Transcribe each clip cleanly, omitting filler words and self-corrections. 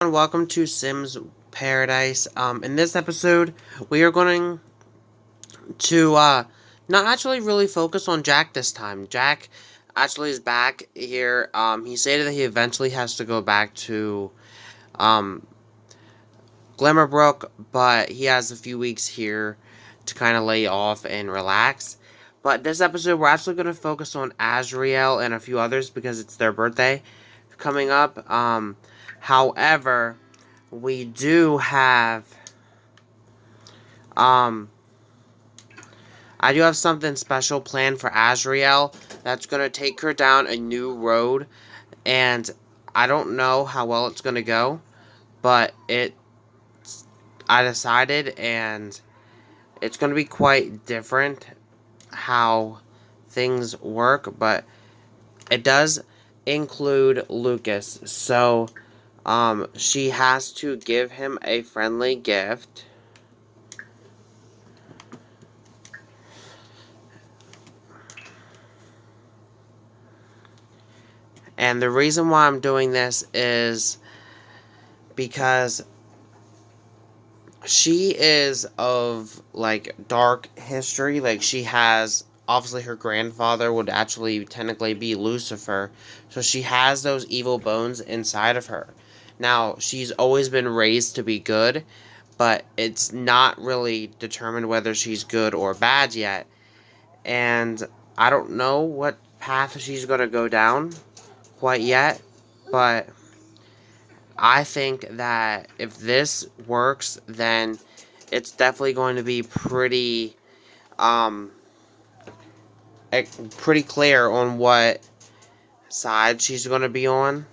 Welcome to Sims Paradise. In this episode, we are going to not actually really focus on Jack this time. Jack actually is back here. He stated that he eventually has to go back to um, Glimmerbrook, but he has a few weeks here to kind of lay off and relax. But this episode, we're actually going to focus on Azriel and a few others because it's their birthday coming up. However, we do have um I do have something special planned for Azriel that's gonna take her down a new road, and I don't know how well it's gonna go, but I decided, and it's gonna be quite different how things work, but it does include Lucas. So she has to give him a friendly gift. And the reason why I'm doing this is because she is of, like, dark history. Like, she has, obviously, her grandfather would actually technically be Lucifer. So she has those evil bones inside of her. Now, she's always been raised to be good, but it's not really determined whether she's good or bad yet. And I don't know what path she's going to go down quite yet, but I think that if this works, then it's definitely going to be um, pretty clear on what side she's going to be on.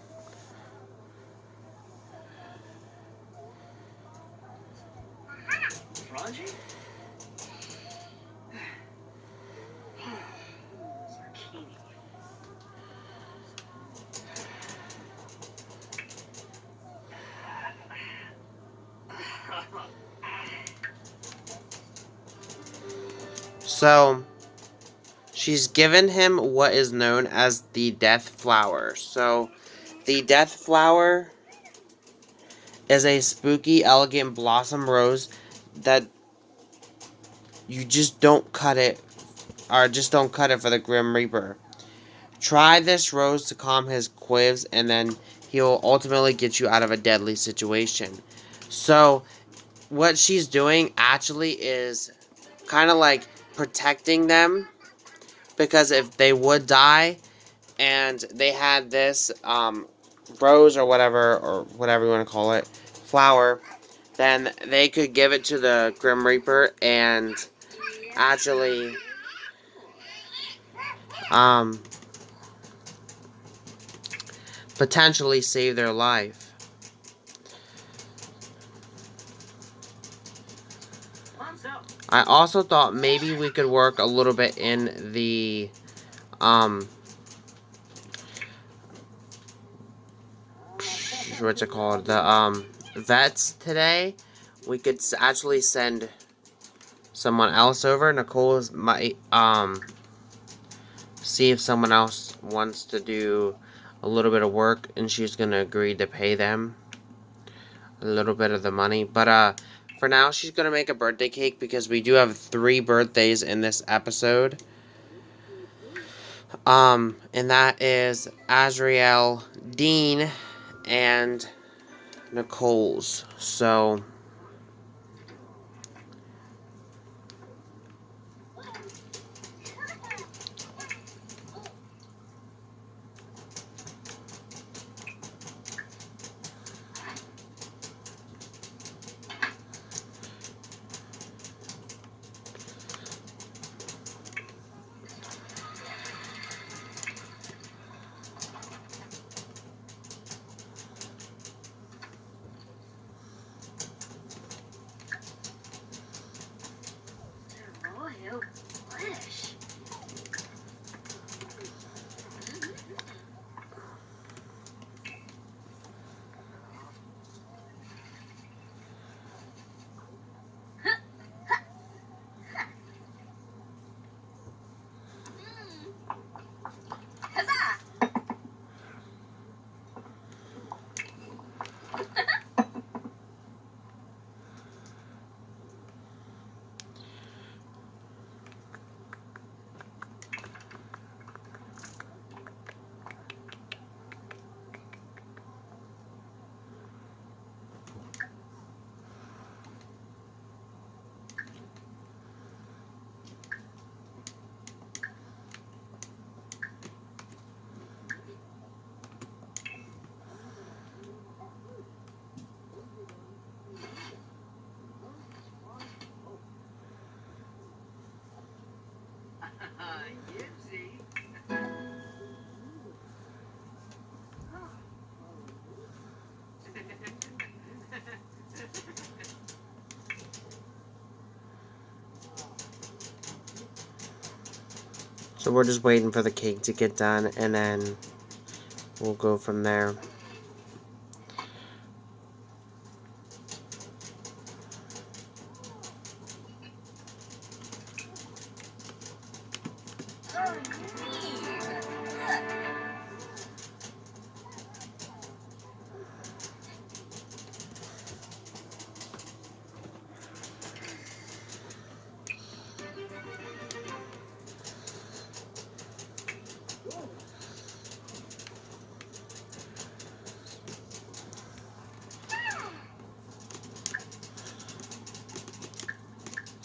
So, she's given him what is known as the Death Flower. So, the Death Flower is a spooky, elegant blossom rose that you just don't cut it, or just don't cut it for the Grim Reaper. Try this rose to calm his quivs, and then he'll ultimately get you out of a deadly situation. So, what she's doing actually is kind of like protecting them, because if they would die and they had this rose or whatever you want to call it, flower, then they could give it to the Grim Reaper and actually um, potentially save their life. I also thought maybe we could work a little bit in the um what's it called, the vets today. We could actually send someone else over. Nichole might see if someone else wants to do a little bit of work, and she's gonna agree to pay them a little bit of the money. But for now, she's gonna make a birthday cake because we do have 3 birthdays in this episode. And that is Azriel, Dean, and Nichole's. So So we're just waiting for the cake to get done, and then we'll go from there.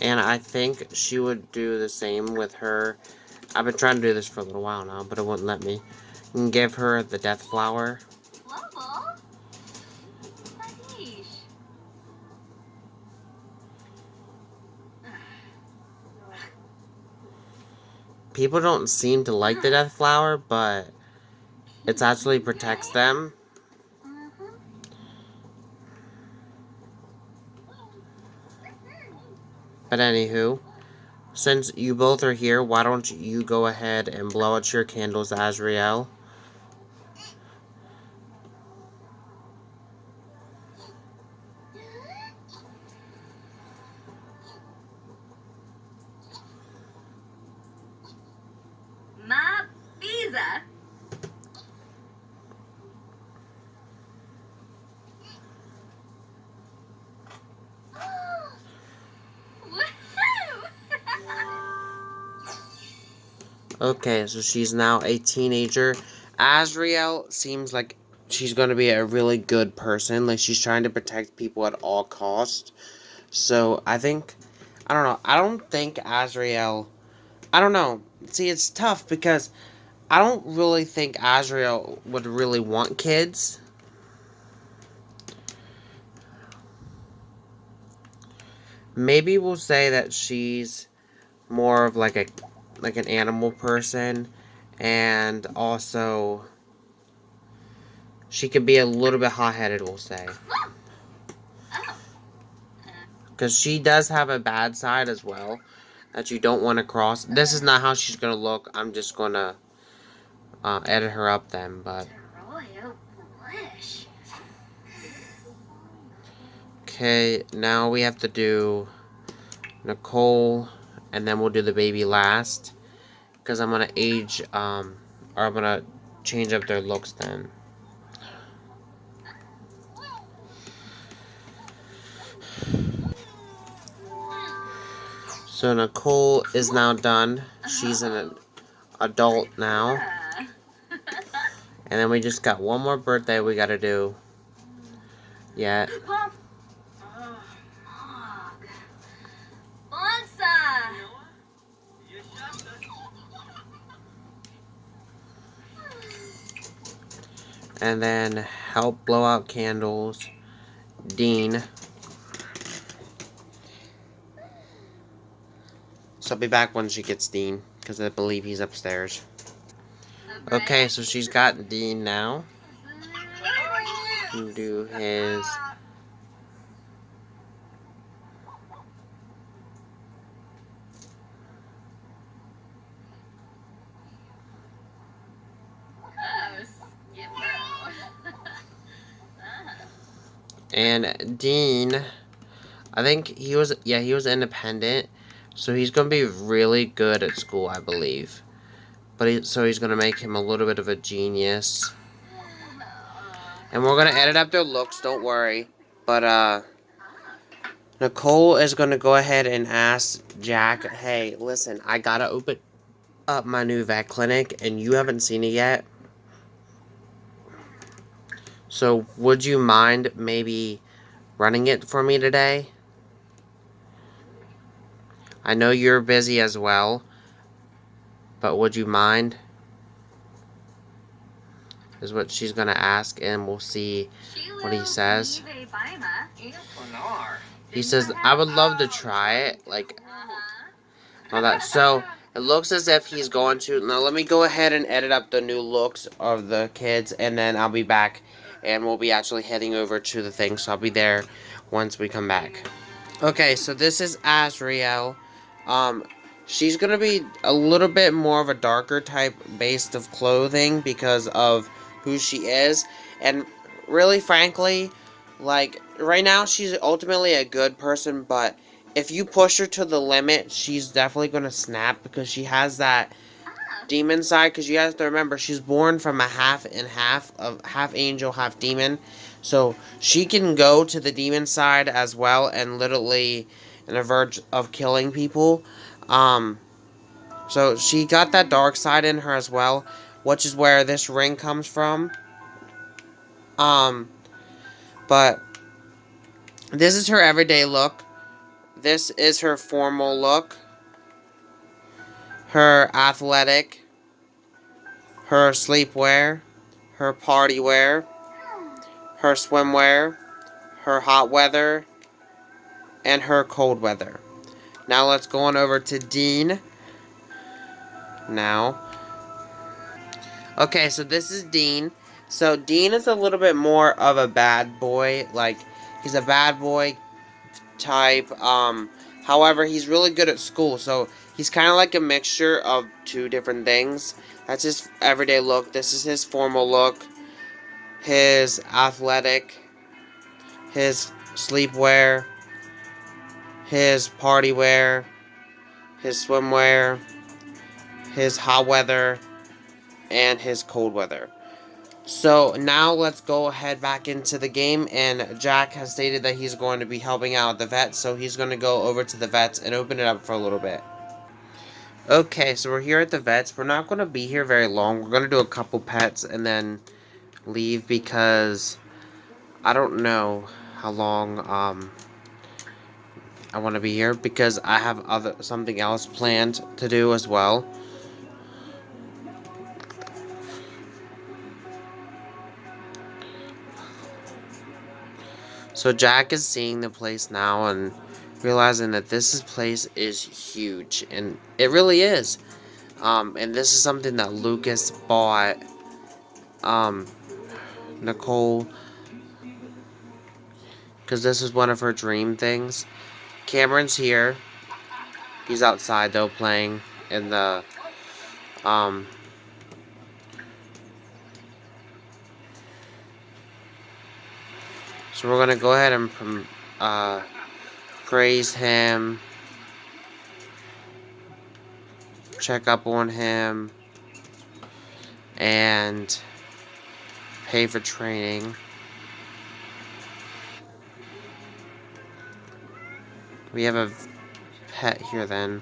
And I think she would do the same with her. I've been trying to do this for a little while now, but it wouldn't let me. And give her the death flower. People don't seem to like the death flower, but it actually protects them. But anywho, since you both are here, why don't you go ahead and blow out your candles, Azriel? Ma pizza. Okay, so she's now a teenager. Azriel seems like she's going to be a really good person. Like, she's trying to protect people at all costs. So, I think, I don't know. I don't think Azriel, I don't know. See, it's tough because I don't really think Azriel would really want kids. Maybe we'll say that she's more of like an animal person, and also she could be a little bit hot-headed, we'll say. Because she does have a bad side as well that you don't want to cross. This is not how she's going to look. I'm just going to edit her up then, but... Okay, now we have to do Nichole, and then we'll do the baby last. Because I'm going to age, or I'm going to change up their looks then. So Nichole is now done. She's an adult now. And then we just got one more birthday we gotta do. Yeah. And then help blow out candles. Dean. So I'll be back when she gets Dean, because I believe he's upstairs. Okay, so she's got Dean now. Do his... And Dean, I think he was independent, so he's going to be really good at school, I believe. But so he's going to make him a little bit of a genius. And we're going to edit up their looks, don't worry. But, Nichole is going to go ahead and ask Jack, hey, listen, I got to open up my new vet clinic, and you haven't seen it yet. So, would you mind maybe running it for me today? I know you're busy as well, but would you mind? Is what she's going to ask, and we'll see what he says. He says, I would love to try it, like, all that. So, it looks as if he's going to... Now, let me go ahead and edit up the new looks of the kids, and then I'll be back, and we'll be actually heading over to the thing, so I'll be there once we come back. Okay, so this is Azriel. she's gonna be a little bit more of a darker type based of clothing because of who she is. And really, frankly, like right now, she's ultimately a good person, but if you push her to the limit, she's definitely gonna snap because she has that demon side. Because you have to remember, she's born from a half and half of half angel, half demon, so she can go to the demon side as well, and literally on the verge of killing people. Um, so she got that dark side in her as well, which is where this ring comes from. Um, but this is her everyday look. This is her formal look. Her athletic. Her sleepwear. Her party wear. Her swimwear. Her hot weather. And her cold weather. Now let's go on over to Dean. Now. Okay, so this is Dean. So Dean is a little bit more of a bad boy. Like, he's a bad boy type. However, he's really good at school. So he's kind of like a mixture of two different things. That's his everyday look. This is his formal look. His athletic. His sleepwear. His party wear. His swimwear. His hot weather. And his cold weather. So now let's go ahead back into the game, and Jack has stated that he's going to be helping out the vet, so he's going to go over to the vets and open it up for a little bit. Okay, so we're here at the vets. We're not going to be here very long. We're going to do a couple pets and then leave because I don't know how long I want to be here because I have something else planned to do as well. So Jack is seeing the place now and realizing that place is huge, and it really is. And this is something that Lucas bought Nicole, because this is one of her dream things. Cameron's here. He's outside though, playing in the So we're gonna go ahead and praise him, check up on him, and pay for training. We have a pet here then.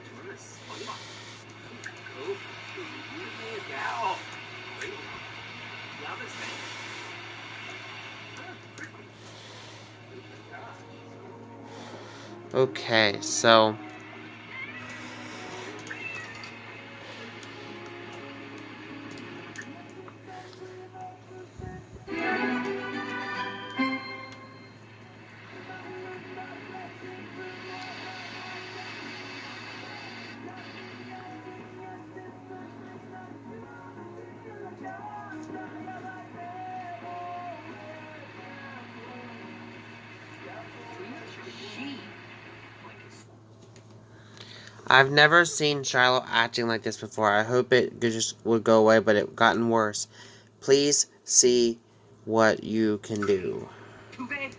Okay, so I've never seen Shiloh acting like this before. I hope it just would go away, but it gotten worse. Please see what you can do. Okay,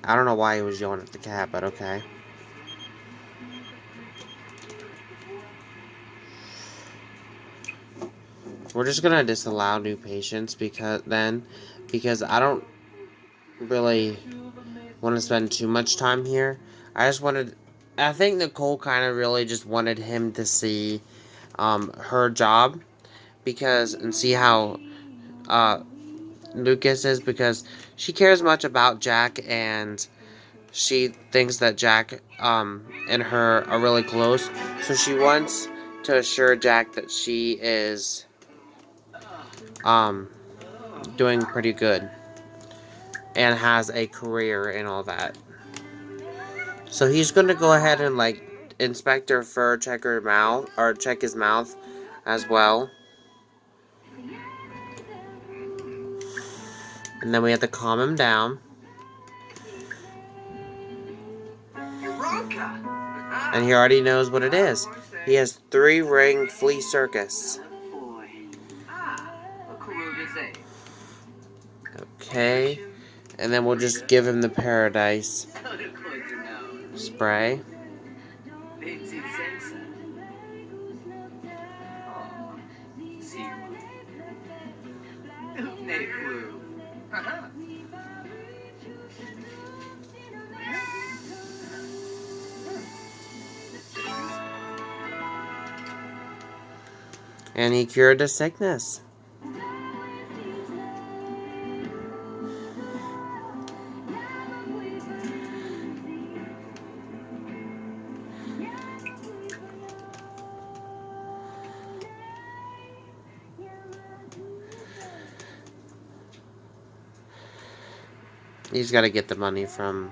I don't know why he was yelling at the cat, but okay. We're just gonna disallow new patients because I don't really want to spend too much time here. I think Nicole kind of really just wanted him to see her job and see how Lucas is, because she cares much about Jack, and she thinks that Jack and her are really close, so she wants to assure Jack that she is doing pretty good and has a career and all that. So he's gonna go ahead and like inspect her fur, check her mouth, or check his mouth as well. And then we have to calm him down. Eureka! And he already knows what it is. He has 3-ring flea circus. Okay. And then we'll just give him the paradise spray. And he cured the sickness. He's got to get the money from...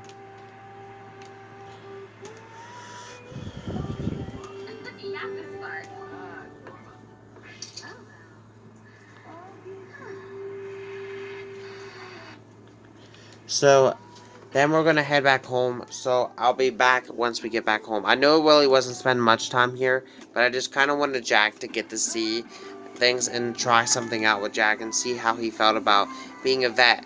So, then we're going to head back home. So, I'll be back once we get back home. I know Willie wasn't spending much time here, but I just kind of wanted Jack to get to see things and try something out with Jack and see how he felt about being a vet.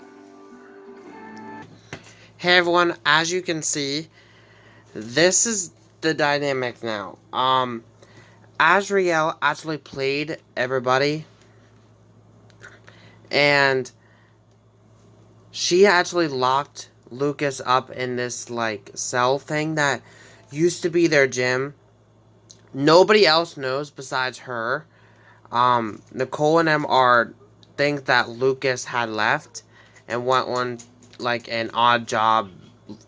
Hey everyone, as you can see, this is the dynamic now. Azriel actually played everybody, and she actually locked Lucas up in this, like, cell thing that used to be their gym. Nobody else knows besides her. Nichole and them think that Lucas had left and went on, like, an odd job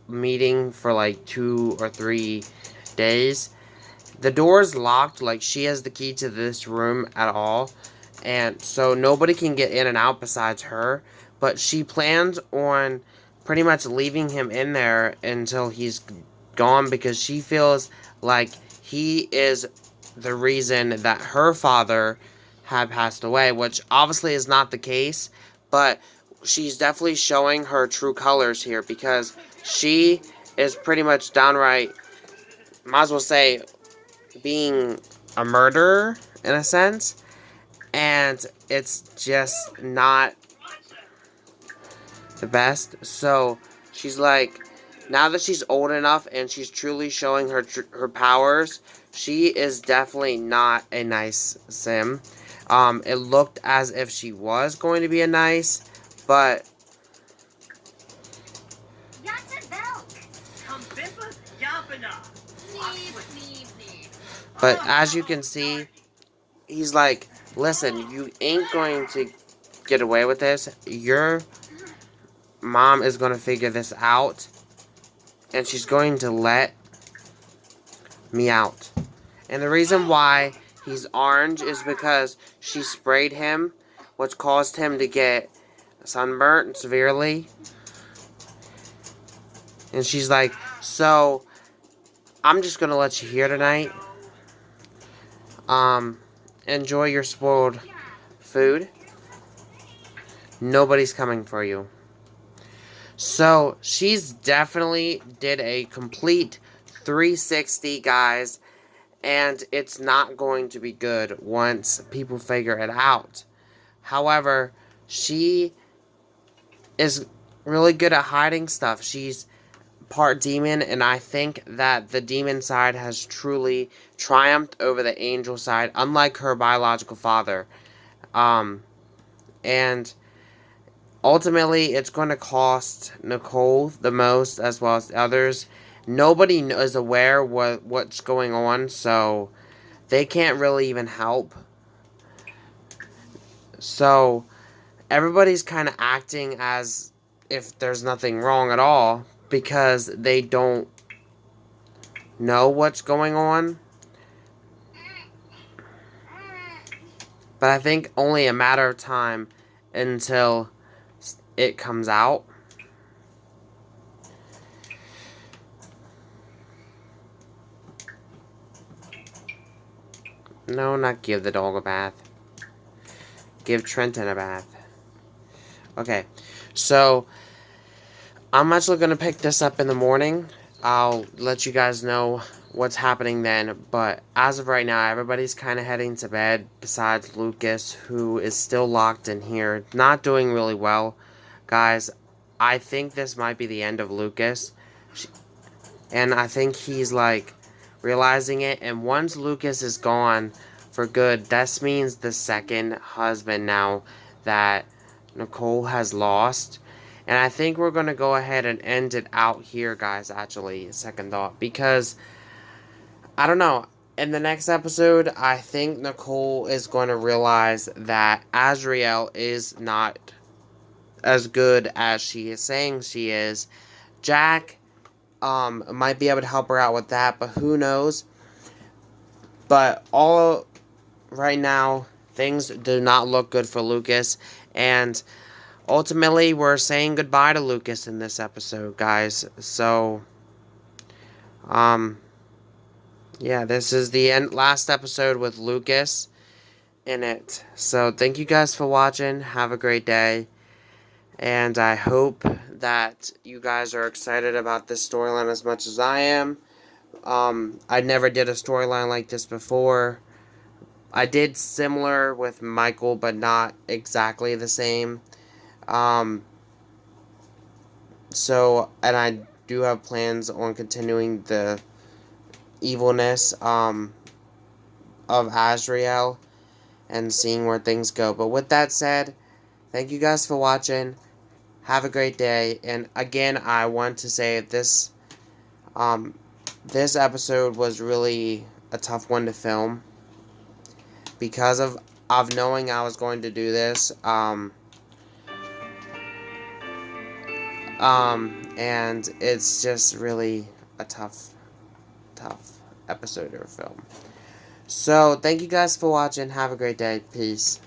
meeting for, like, 2 or 3 days. The door is locked, like, she has the key to this room at all. And so nobody can get in and out besides her. But she plans on pretty much leaving him in there until he's gone, because she feels like he is the reason that her father had passed away, which obviously is not the case, but she's definitely showing her true colors here, because she is pretty much downright, might as well say, being a murderer in a sense, and it's just not the best. So she's like, now that she's old enough and she's truly showing her powers, she is definitely not a nice sim. It looked as if she was going to be a nice, but as you can see, he's like, listen, you ain't going to get away with this. Your mom is going to figure this out, and she's going to let me out. And the reason why he's orange is because she sprayed him, which caused him to get sunburnt severely. And she's like, so I'm just going to let you here tonight. Enjoy your spoiled food. Nobody's coming for you. So she's definitely did a complete 360, guys, and it's not going to be good once people figure it out. However, she is really good at hiding stuff. She's part demon, and I think that the demon side has truly triumphed over the angel side, unlike her biological father. And ultimately, it's going to cost Nichole the most, as well as the others. Nobody is aware what's going on, so they can't really even help. So everybody's kind of acting as if there's nothing wrong at all, because they don't know what's going on. But I think only a matter of time until it comes out. No, not give the dog a bath. Give Trenton a bath. Okay, so I'm actually going to pick this up in the morning. I'll let you guys know what's happening then. But as of right now, everybody's kind of heading to bed besides Lucas, who is still locked in here, not doing really well. Guys, I think this might be the end of Lucas. And I think he's like realizing it. And once Lucas is gone for good, this means the second husband now that Nichole has lost. And I think we're going to go ahead and end it out here, guys, actually, second thought. Because, I don't know, in the next episode, I think Nichole is going to realize that Azriel is not as good as she is saying she is. Jack might be able to help her out with that, but who knows. But all right now, things do not look good for Lucas, and ultimately, we're saying goodbye to Lucas in this episode, guys. So, yeah, this is the last episode with Lucas in it. So, thank you guys for watching. Have a great day. And I hope that you guys are excited about this storyline as much as I am. I never did a storyline like this before. I did similar with Michael, but not exactly the same. So, and I do have plans on continuing the evilness, of Azriel and seeing where things go. But with that said, thank you guys for watching. Have a great day. And again, I want to say this, this episode was really a tough one to film because of knowing I was going to do this. And it's just really a tough episode or film. So, thank you guys for watching. Have a great day. Peace.